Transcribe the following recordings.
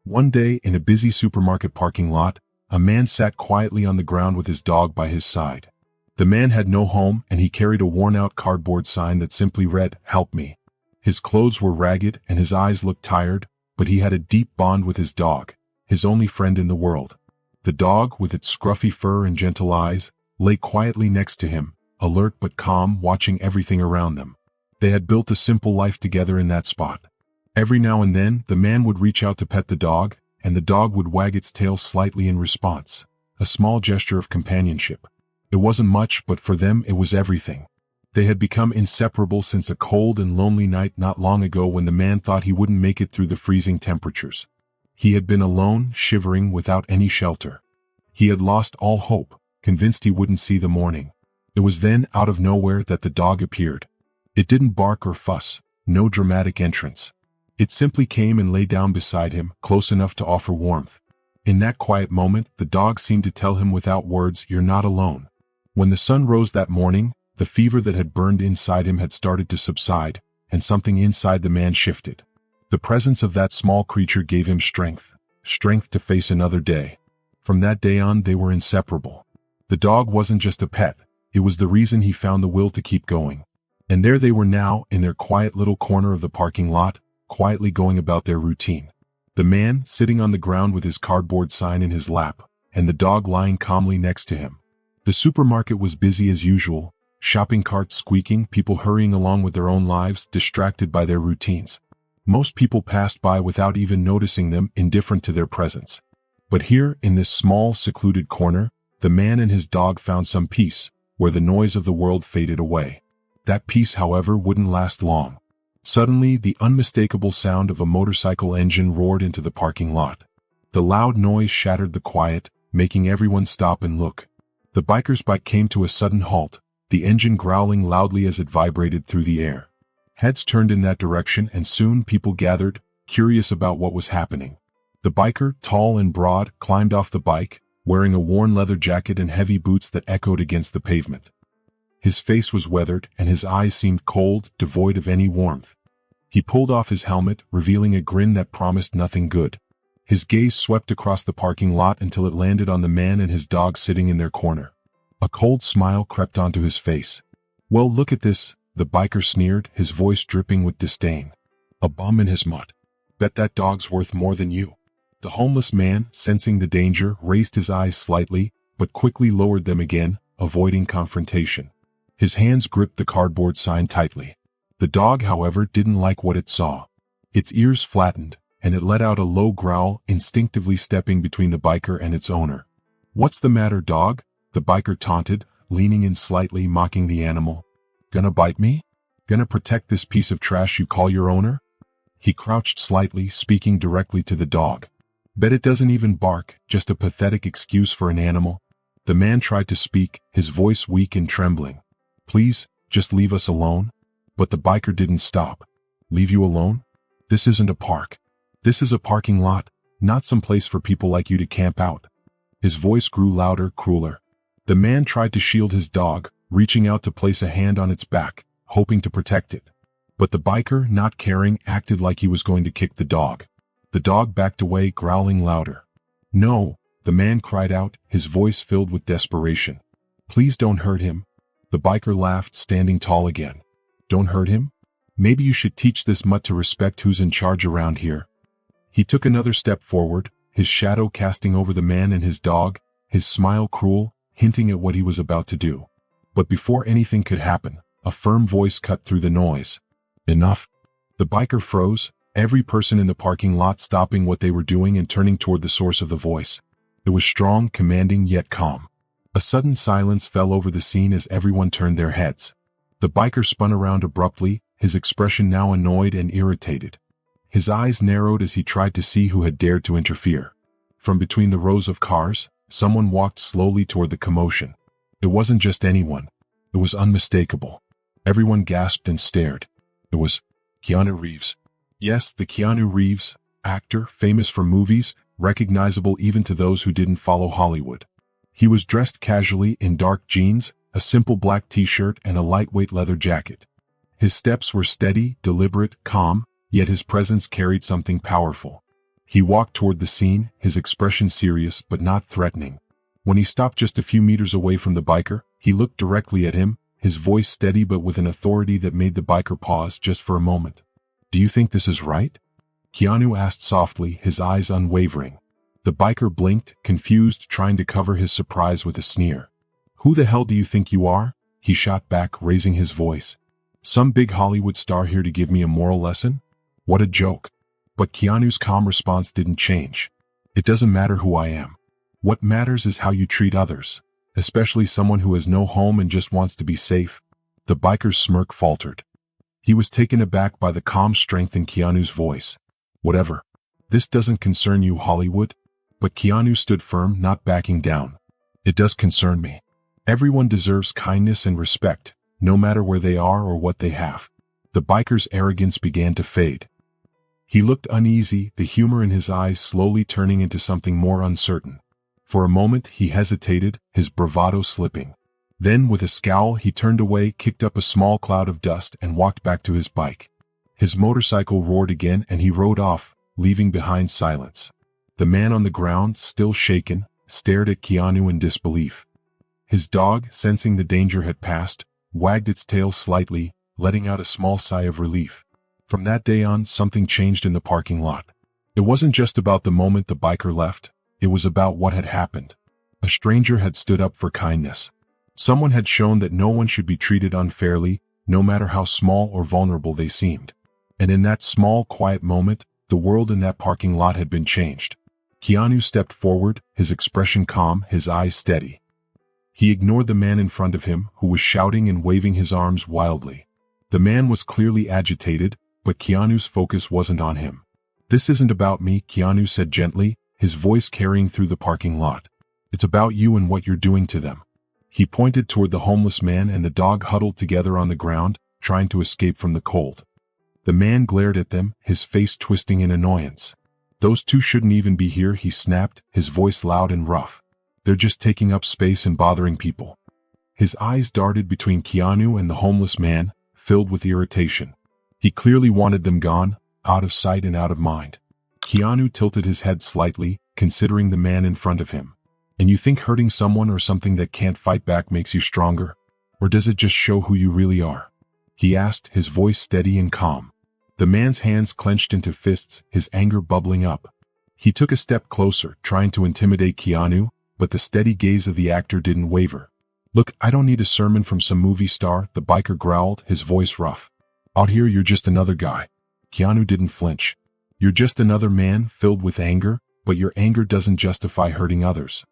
One day, in a busy supermarket parking lot, a man sat quietly on the ground with his dog by his side. The man had no home, and he carried a worn-out cardboard sign that simply read, "Help me." His clothes were ragged and his eyes looked tired, but he had a deep bond with his dog, his only friend in the world. The dog, with its scruffy fur and gentle eyes, lay quietly next to him, alert but calm, watching everything around them. They had built a simple life together in that spot. Every now and then, the man would reach out to pet the dog, and the dog would wag its tail slightly in response, a small gesture of companionship. It wasn't much, but for them it was everything. They had become inseparable since a cold and lonely night not long ago when the man thought he wouldn't make it through the freezing temperatures. He had been alone, shivering, without any shelter. He had lost all hope, convinced he wouldn't see the morning. It was then, out of nowhere, that the dog appeared. It didn't bark or fuss, no dramatic entrance. It simply came and lay down beside him, close enough to offer warmth. In that quiet moment, the dog seemed to tell him without words, "You're not alone." When the sun rose that morning, the fever that had burned inside him had started to subside, and something inside the man shifted. The presence of that small creature gave him strength to face another day. From that day on, they were inseparable. The dog wasn't just a pet, it was the reason he found the will to keep going. And there they were now, in their quiet little corner of the parking lot, quietly going about their routine. The man, sitting on the ground with his cardboard sign in his lap, and the dog lying calmly next to him. The supermarket was busy as usual, shopping carts squeaking, people hurrying along with their own lives, distracted by their routines. Most people passed by without even noticing them, indifferent to their presence. But here, in this small, secluded corner, the man and his dog found some peace, where the noise of the world faded away. That peace, however, wouldn't last long. Suddenly, the unmistakable sound of a motorcycle engine roared into the parking lot. The loud noise shattered the quiet, making everyone stop and look. The biker's bike came to a sudden halt, the engine growling loudly as it vibrated through the air. Heads turned in that direction, and soon people gathered, curious about what was happening. The biker, tall and broad, climbed off the bike, wearing a worn leather jacket and heavy boots that echoed against the pavement. His face was weathered, and his eyes seemed cold, devoid of any warmth. He pulled off his helmet, revealing a grin that promised nothing good. His gaze swept across the parking lot until it landed on the man and his dog sitting in their corner. A cold smile crept onto his face. "Well, look at this," the biker sneered, his voice dripping with disdain. "A bum in his mutt. Bet that dog's worth more than you." The homeless man, sensing the danger, raised his eyes slightly, but quickly lowered them again, avoiding confrontation. His hands gripped the cardboard sign tightly. The dog, however, didn't like what it saw. Its ears flattened, and it let out a low growl, instinctively stepping between the biker and its owner. "What's the matter, dog?" the biker taunted, leaning in slightly, mocking the animal. "Gonna bite me? Gonna protect this piece of trash you call your owner?" He crouched slightly, speaking directly to the dog. "Bet it doesn't even bark, just a pathetic excuse for an animal." The man tried to speak, his voice weak and trembling. "Please, just leave us alone." But the biker didn't stop. "Leave you alone? This isn't a park. This is a parking lot, not some place for people like you to camp out." His voice grew louder, crueler. The man tried to shield his dog, reaching out to place a hand on its back, hoping to protect it. But the biker, not caring, acted like he was going to kick the dog. The dog backed away, growling louder. "No," the man cried out, his voice filled with desperation. "Please don't hurt him." The biker laughed, standing tall again. "Don't hurt him? Maybe you should teach this mutt to respect who's in charge around here." He took another step forward, his shadow casting over the man and his dog, his smile cruel, hinting at what he was about to do. But before anything could happen, a firm voice cut through the noise. "Enough." The biker froze, every person in the parking lot stopping what they were doing and turning toward the source of the voice. It was strong, commanding, yet calm. A sudden silence fell over the scene as everyone turned their heads. The biker spun around abruptly, his expression now annoyed and irritated. His eyes narrowed as he tried to see who had dared to interfere. From between the rows of cars, someone walked slowly toward the commotion. It wasn't just anyone. It was unmistakable. Everyone gasped and stared. It was Keanu Reeves. Yes, the Keanu Reeves, actor, famous for movies, recognizable even to those who didn't follow Hollywood. He was dressed casually in dark jeans, a simple black t-shirt, and a lightweight leather jacket. His steps were steady, deliberate, calm, yet his presence carried something powerful. He walked toward the scene, his expression serious but not threatening. When he stopped just a few meters away from the biker, he looked directly at him, his voice steady but with an authority that made the biker pause just for a moment. "Do you think this is right?" Keanu asked softly, his eyes unwavering. The biker blinked, confused, trying to cover his surprise with a sneer. "Who the hell do you think you are?" he shot back, raising his voice. "Some big Hollywood star here to give me a moral lesson? What a joke." But Keanu's calm response didn't change. "It doesn't matter who I am. What matters is how you treat others, especially someone who has no home and just wants to be safe." The biker's smirk faltered. He was taken aback by the calm strength in Keanu's voice. "Whatever. This doesn't concern you, Hollywood." But Keanu stood firm, not backing down. "It does concern me. Everyone deserves kindness and respect, no matter where they are or what they have." The biker's arrogance began to fade. He looked uneasy, the humor in his eyes slowly turning into something more uncertain. For a moment he hesitated, his bravado slipping. Then, with a scowl, he turned away, kicked up a small cloud of dust, and walked back to his bike. His motorcycle roared again and he rode off, leaving behind silence. The man on the ground, still shaken, stared at Keanu in disbelief. His dog, sensing the danger had passed, wagged its tail slightly, letting out a small sigh of relief. From that day on, something changed in the parking lot. It wasn't just about the moment the biker left, it was about what had happened. A stranger had stood up for kindness. Someone had shown that no one should be treated unfairly, no matter how small or vulnerable they seemed. And in that small, quiet moment, the world in that parking lot had been changed. Keanu stepped forward, his expression calm, his eyes steady. He ignored the man in front of him, who was shouting and waving his arms wildly. The man was clearly agitated, but Keanu's focus wasn't on him. "This isn't about me," Keanu said gently, his voice carrying through the parking lot. "It's about you and what you're doing to them." He pointed toward the homeless man and the dog huddled together on the ground, trying to escape from the cold. The man glared at them, his face twisting in annoyance. "Those two shouldn't even be here," he snapped, his voice loud and rough. "They're just taking up space and bothering people." His eyes darted between Keanu and the homeless man, filled with irritation. He clearly wanted them gone, out of sight and out of mind. Keanu tilted his head slightly, considering the man in front of him. "And you think hurting someone or something that can't fight back makes you stronger? Or does it just show who you really are?" he asked, his voice steady and calm. The man's hands clenched into fists, his anger bubbling up. He took a step closer, trying to intimidate Keanu, but the steady gaze of the actor didn't waver. "Look, I don't need a sermon from some movie star," the biker growled, his voice rough. "Out here you're just another guy." Keanu didn't flinch. "You're just another man, filled with anger, but your anger doesn't justify hurting others."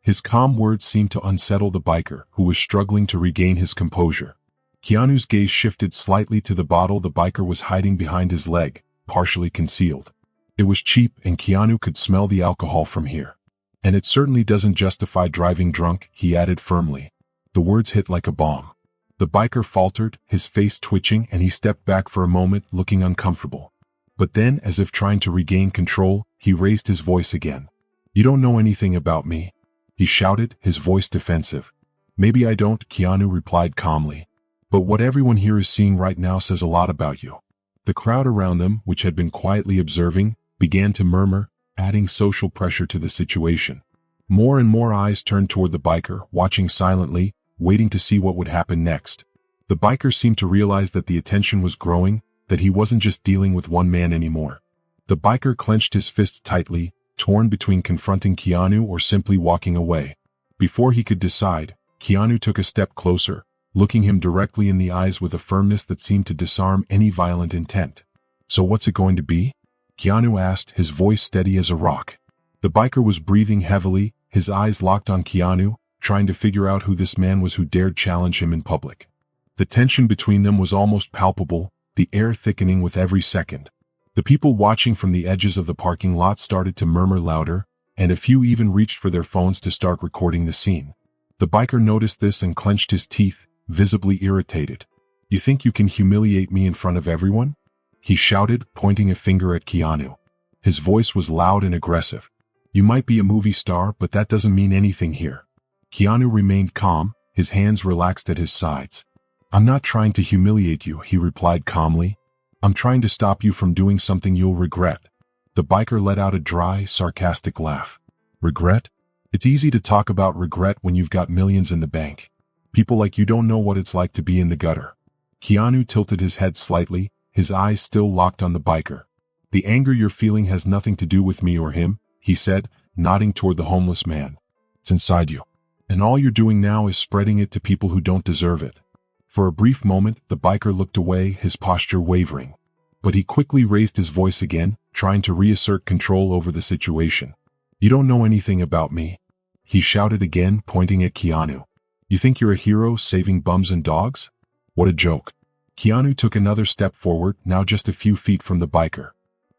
His calm words seemed to unsettle the biker, who was struggling to regain his composure. Keanu's gaze shifted slightly to the bottle the biker was hiding behind his leg, partially concealed. It was cheap and Keanu could smell the alcohol from here. "And it certainly doesn't justify driving drunk," he added firmly. The words hit like a bomb. The biker faltered, his face twitching, and he stepped back for a moment, looking uncomfortable. But then, as if trying to regain control, he raised his voice again. "You don't know anything about me," he shouted, his voice defensive. "Maybe I don't," Keanu replied calmly. "But what everyone here is seeing right now says a lot about you." The crowd around them, which had been quietly observing, began to murmur, adding social pressure to the situation. More and more eyes turned toward the biker, watching silently, waiting to see what would happen next. The biker seemed to realize that the attention was growing, that he wasn't just dealing with one man anymore. The biker clenched his fists tightly, torn between confronting Keanu or simply walking away. Before he could decide, Keanu took a step closer, looking him directly in the eyes with a firmness that seemed to disarm any violent intent. "So what's it going to be?" Keanu asked, his voice steady as a rock. The biker was breathing heavily, his eyes locked on Keanu, trying to figure out who this man was who dared challenge him in public. The tension between them was almost palpable, the air thickening with every second. The people watching from the edges of the parking lot started to murmur louder, and a few even reached for their phones to start recording the scene. The biker noticed this and clenched his teeth, visibly irritated. "You think you can humiliate me in front of everyone?" he shouted, pointing a finger at Keanu. His voice was loud and aggressive. "You might be a movie star, but that doesn't mean anything here." Keanu remained calm, his hands relaxed at his sides. "I'm not trying to humiliate you," he replied calmly. "I'm trying to stop you from doing something you'll regret." The biker let out a dry, sarcastic laugh. Regret? It's easy to talk about regret when you've got millions in the bank. People like you don't know what it's like to be in the gutter. Keanu tilted his head slightly, his eyes still locked on the biker. The anger you're feeling has nothing to do with me or him, he said, nodding toward the homeless man. It's inside you. And all you're doing now is spreading it to people who don't deserve it. For a brief moment, the biker looked away, his posture wavering. But he quickly raised his voice again, trying to reassert control over the situation. You don't know anything about me, he shouted again, pointing at Keanu. You think you're a hero saving bums and dogs? What a joke. Keanu took another step forward, now just a few feet from the biker.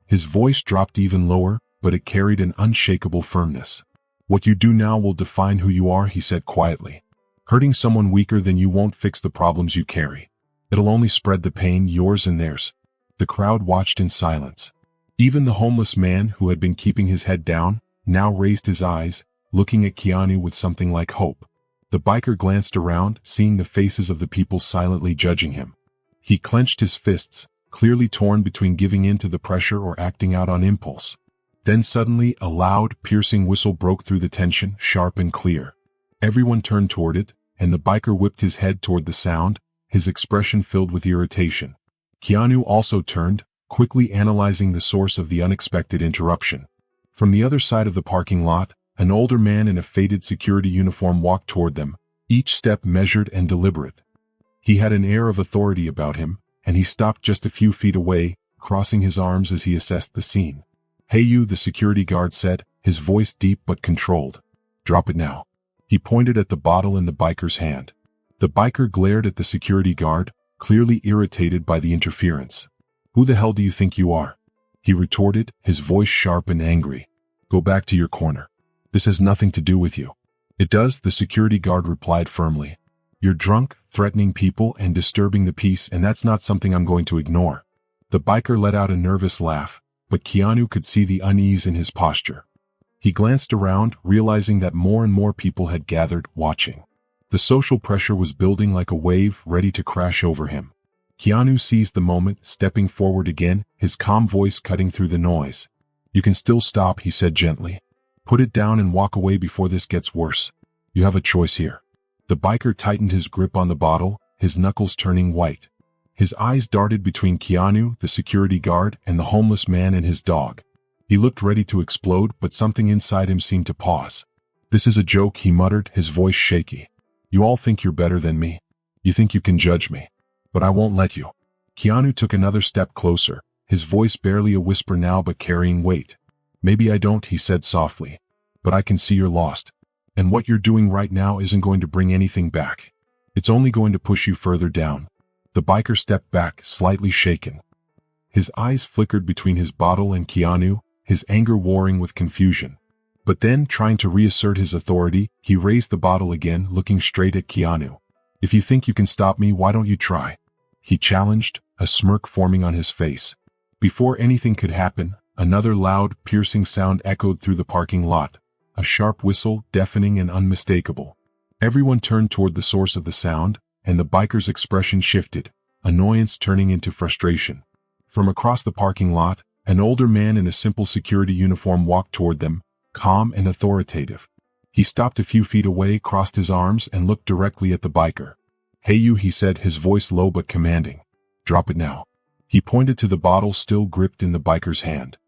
His voice dropped even lower, but it carried an unshakable firmness. What you do now will define who you are, he said quietly. Hurting someone weaker than you won't fix the problems you carry. It'll only spread the pain, yours and theirs. The crowd watched in silence. Even the homeless man, who had been keeping his head down, now raised his eyes, looking at Keanu with something like hope. The biker glanced around, seeing the faces of the people silently judging him. He clenched his fists, clearly torn between giving in to the pressure or acting out on impulse. Then suddenly, a loud, piercing whistle broke through the tension, sharp and clear. Everyone turned toward it, and the biker whipped his head toward the sound, his expression filled with irritation. Keanu also turned, quickly analyzing the source of the unexpected interruption. From the other side of the parking lot, an older man in a faded security uniform walked toward them, each step measured and deliberate. He had an air of authority about him, and he stopped just a few feet away, crossing his arms as he assessed the scene. Hey you, the security guard said, his voice deep but controlled. Drop it now. He pointed at the bottle in the biker's hand. The biker glared at the security guard, clearly irritated by the interference. Who the hell do you think you are? He retorted, his voice sharp and angry. Go back to your corner. This has nothing to do with you. It does, the security guard replied firmly. You're drunk, threatening people and disturbing the peace, and that's not something I'm going to ignore. The biker let out a nervous laugh, but Keanu could see the unease in his posture. He glanced around, realizing that more and more people had gathered, watching. The social pressure was building like a wave, ready to crash over him. Keanu seized the moment, stepping forward again, his calm voice cutting through the noise. You can still stop, he said gently. Put it down and walk away before this gets worse. You have a choice here. The biker tightened his grip on the bottle, his knuckles turning white. His eyes darted between Keanu, the security guard, and the homeless man and his dog. He looked ready to explode, but something inside him seemed to pause. This is a joke, he muttered, his voice shaky. You all think you're better than me. You think you can judge me. But I won't let you. Keanu took another step closer, his voice barely a whisper now but carrying weight. Maybe I don't, he said softly. But I can see you're lost. And what you're doing right now isn't going to bring anything back. It's only going to push you further down. The biker stepped back, slightly shaken. His eyes flickered between his bottle and Keanu, his anger warring with confusion. But then, trying to reassert his authority, he raised the bottle again, looking straight at Keanu. If you think you can stop me, why don't you try? He challenged, a smirk forming on his face. Before anything could happen, another loud, piercing sound echoed through the parking lot. A sharp whistle, deafening and unmistakable. Everyone turned toward the source of the sound, and the biker's expression shifted, annoyance turning into frustration. From across the parking lot, an older man in a simple security uniform walked toward them, calm and authoritative. He stopped a few feet away, crossed his arms, and looked directly at the biker. Hey you, he said, his voice low but commanding. Drop it now. He pointed to the bottle still gripped in the biker's hand.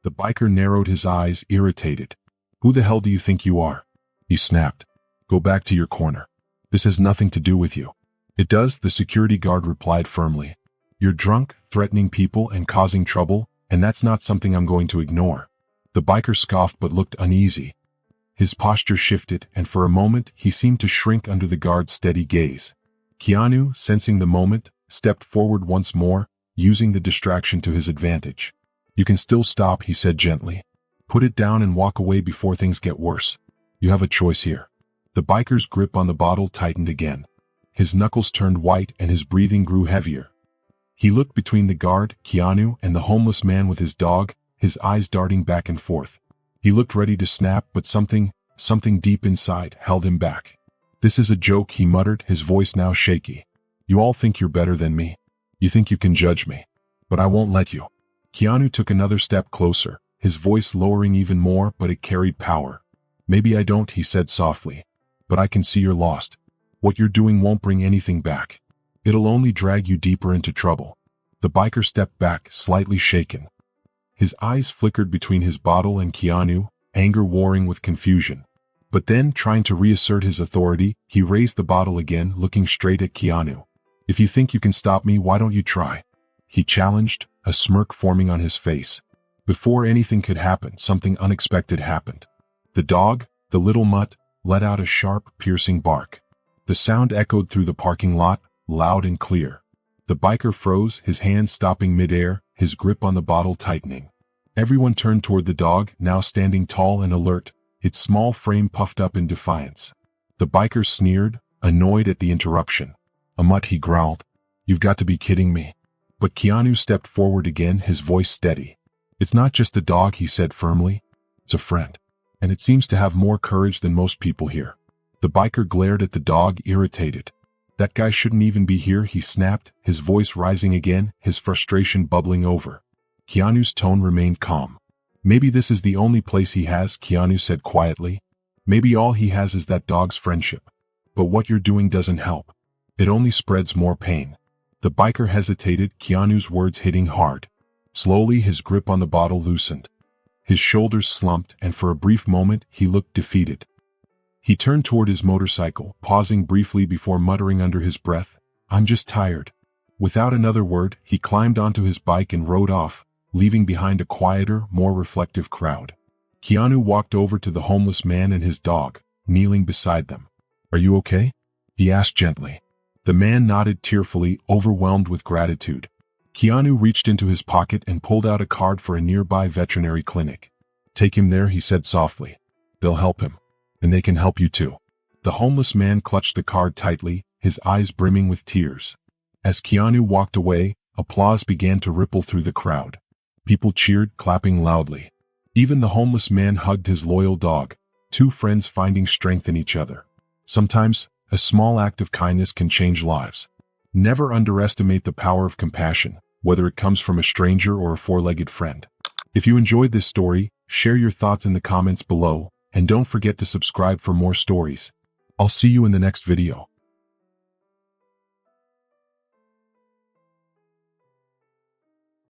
The biker narrowed his eyes, irritated. Who the hell do you think you are? He snapped. Go back to your corner. This has nothing to do with you. It does, the security guard replied firmly. You're drunk, threatening people and causing trouble, and that's not something I'm going to ignore. The biker scoffed but looked uneasy. His posture shifted, and for a moment he seemed to shrink under the guard's steady gaze. Keanu, sensing the moment, stepped forward once more, using the distraction to his advantage. You can still stop, he said gently. Put it down and walk away before things get worse. You have a choice here. The biker's grip on the bottle tightened again. His knuckles turned white and his breathing grew heavier. He looked between the guard, Keanu, and the homeless man with his dog, his eyes darting back and forth. He looked ready to snap, but something deep inside held him back. This is a joke, he muttered, his voice now shaky. You all think you're better than me. You think you can judge me. But I won't let you. Keanu took another step closer, his voice lowering even more, but it carried power. Maybe I don't, he said softly. But I can see you're lost. What you're doing won't bring anything back. It'll only drag you deeper into trouble. The biker stepped back, slightly shaken. His eyes flickered between his bottle and Keanu, anger warring with confusion. But then, trying to reassert his authority, he raised the bottle again, looking straight at Keanu. If you think you can stop me, why don't you try? He challenged, a smirk forming on his face. Before anything could happen, something unexpected happened. The dog, the little mutt, let out a sharp, piercing bark. The sound echoed through the parking lot, loud and clear. The biker froze, his hands stopping midair, his grip on the bottle tightening. Everyone turned toward the dog, now standing tall and alert, its small frame puffed up in defiance. The biker sneered, annoyed at the interruption. A mutt, he growled. You've got to be kidding me. But Keanu stepped forward again, his voice steady. It's not just a dog, he said firmly. It's a friend. And it seems to have more courage than most people here. The biker glared at the dog, irritated. That guy shouldn't even be here, he snapped, his voice rising again, his frustration bubbling over. Keanu's tone remained calm. Maybe this is the only place he has, Keanu said quietly. Maybe all he has is that dog's friendship. But what you're doing doesn't help. It only spreads more pain. The biker hesitated, Keanu's words hitting hard. Slowly his grip on the bottle loosened. His shoulders slumped, and for a brief moment he looked defeated. He turned toward his motorcycle, pausing briefly before muttering under his breath, I'm just tired. Without another word, he climbed onto his bike and rode off, leaving behind a quieter, more reflective crowd. Keanu walked over to the homeless man and his dog, kneeling beside them. Are you okay? He asked gently. The man nodded tearfully, overwhelmed with gratitude. Keanu reached into his pocket and pulled out a card for a nearby veterinary clinic. Take him there, he said softly. They'll help him. And they can help you too. The homeless man clutched the card tightly, his eyes brimming with tears. As Keanu walked away, applause began to ripple through the crowd. People cheered, clapping loudly. Even the homeless man hugged his loyal dog, two friends finding strength in each other. Sometimes, a small act of kindness can change lives. Never underestimate the power of compassion, whether it comes from a stranger or a four-legged friend. If you enjoyed this story, share your thoughts in the comments below, and don't forget to subscribe for more stories. I'll see you in the next video.